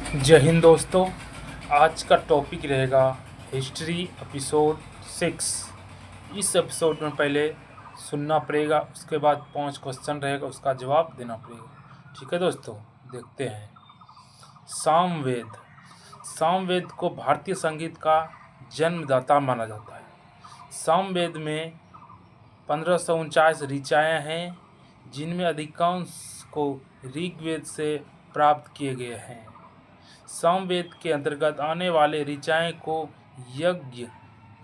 जय हिंद दोस्तों। आज का टॉपिक रहेगा हिस्ट्री एपिसोड 6। इस एपिसोड में पहले सुनना पड़ेगा, उसके बाद 5 क्वेश्चन रहेगा, उसका जवाब देना पड़ेगा। ठीक है दोस्तों, देखते हैं। सामवेद। सामवेद को भारतीय संगीत का जन्मदाता माना जाता है। सामवेद में 1549 ऋचाएँ हैं, जिनमें अधिकांश को ऋग्वेद से प्राप्त किए गए हैं। सामवेद के अंतर्गत आने वाले ऋचाएँ को यज्ञ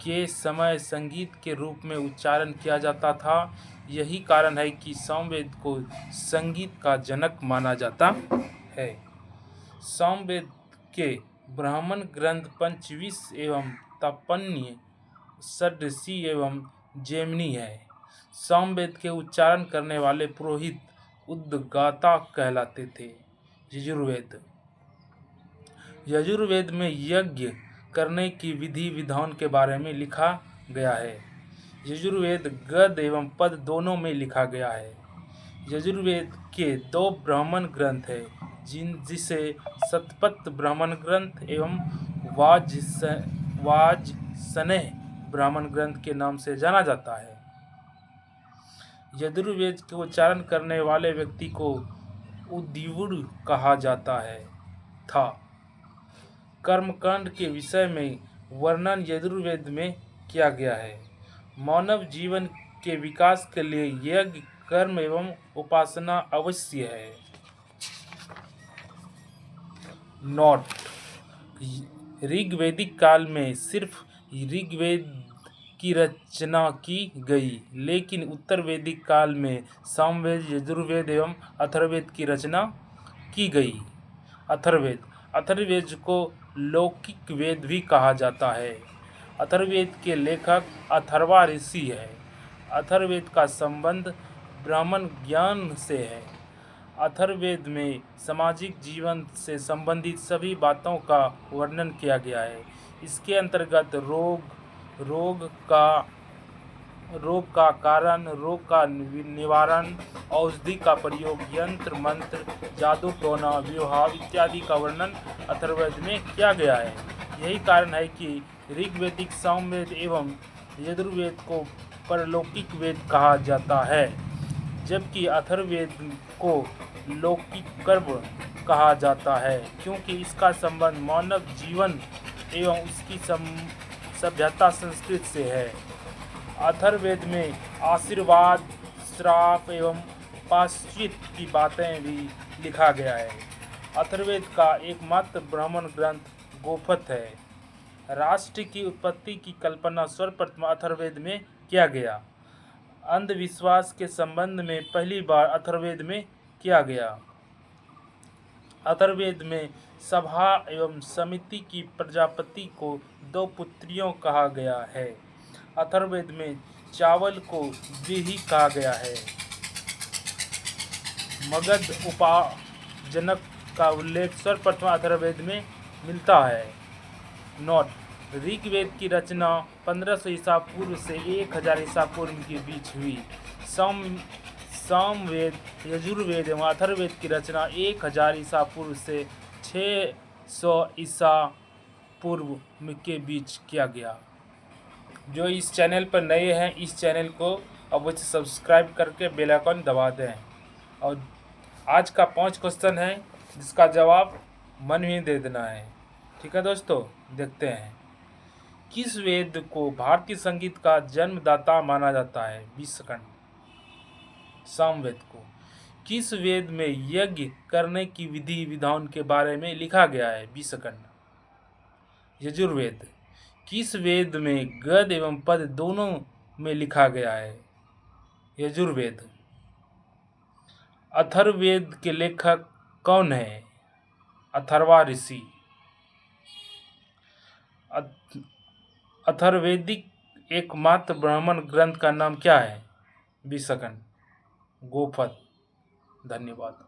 के समय संगीत के रूप में उच्चारण किया जाता था। यही कारण है कि सामवेद को संगीत का जनक माना जाता है। सामवेद के ब्राह्मण ग्रंथ पंचविंश एवं तापन्य, षड्दशी एवं जैमिनी है। सामवेद के उच्चारण करने वाले पुरोहित उद्गाता कहलाते थे। यजुर्वेद। यजुर्वेद में यज्ञ करने की विधि विधान के बारे में लिखा गया है। यजुर्वेद गद्य एवं पद दोनों में लिखा गया है। यजुर्वेद के 2 ब्राह्मण ग्रंथ हैं, जिसे शतपथ ब्राह्मण ग्रंथ एवं वाजसनेय ब्राह्मण ग्रंथ के नाम से जाना जाता है। यजुर्वेद के उच्चारण करने वाले व्यक्ति को उद्यवुड़ कहा जाता था। कर्मकांड के विषय में वर्णन यजुर्वेद में किया गया है। मानव जीवन के विकास के लिए यज्ञ, कर्म एवं उपासना अवश्य है। नोट: ऋग्वैदिक काल में सिर्फ ऋग्वेद की रचना की गई, लेकिन उत्तर वैदिक काल में सामवेद, यजुर्वेद एवं अथर्ववेद की रचना की गई। अथर्ववेद। अथर्ववेद को लौकिक वेद भी कहा जाता है। अथर्ववेद के लेखक अथर्वा ऋषि है। अथर्ववेद का संबंध ब्राह्मण ज्ञान से है। अथर्ववेद में सामाजिक जीवन से संबंधित सभी बातों का वर्णन किया गया है। इसके अंतर्गत रोग का कारण, रोग का निवारण, औषधि का प्रयोग, यंत्र मंत्र, जादू टोना, विवाह इत्यादि का वर्णन अथर्ववेद में किया गया है। यही कारण है कि ऋग्वेदिक, सामवेद एवं यजुर्वेद को परलौकिक वेद कहा जाता है, जबकि अथर्ववेद को लौकिक कर्म कहा जाता है, क्योंकि इसका संबंध मानव जीवन एवं उसकी सभ्यता संस्कृति से है। अथर्ववेद में आशीर्वाद, श्राप एवं प्रायश्चित की बातें भी लिखा गया है। अथर्ववेद का एकमात्र ब्राह्मण ग्रंथ गोपथ है। राष्ट्र की उत्पत्ति की कल्पना सर्वप्रथम अथर्ववेद में किया गया। अंधविश्वास के संबंध में पहली बार अथर्ववेद में किया गया। अथर्ववेद में सभा एवं समिति की प्रजापति को 2 पुत्रियों कहा गया है। अथर्ववेद में चावल को व्रीहि कहा गया है। मगध उपाजनक का उल्लेख सर्वप्रथम अथर्ववेद में मिलता है। नोट: ऋग्वेद की रचना 1500 ईसा पूर्व से 1000 ईसा पूर्व के बीच हुई। सामवेद, यजुर्वेद एवं अथर्ववेद की रचना 1000 ईसा पूर्व से 600 ईसा पूर्व के बीच किया गया। जो इस चैनल पर नए हैं, इस चैनल को अवश्य सब्सक्राइब करके बेल आइकन दबा दें। और आज का 5 क्वेश्चन है, जिसका जवाब मन में दे देना है। ठीक है दोस्तों, देखते हैं। किस वेद को भारतीय संगीत का जन्मदाता माना जाता है? 20 सेकंड। सामवेद को। किस वेद में यज्ञ करने की विधि विधान के बारे में लिखा गया है? 20 सेकंड। यजुर्वेद। किस वेद में गद्य एवं पद दोनों में लिखा गया है? यजुर्वेद। अथर्ववेद के लेखक कौन है? अथर्वा ऋषि। अथर्ववेदिक एकमात्र ब्राह्मण ग्रंथ का नाम क्या है? 20 सेकंड। गोपथ। धन्यवाद।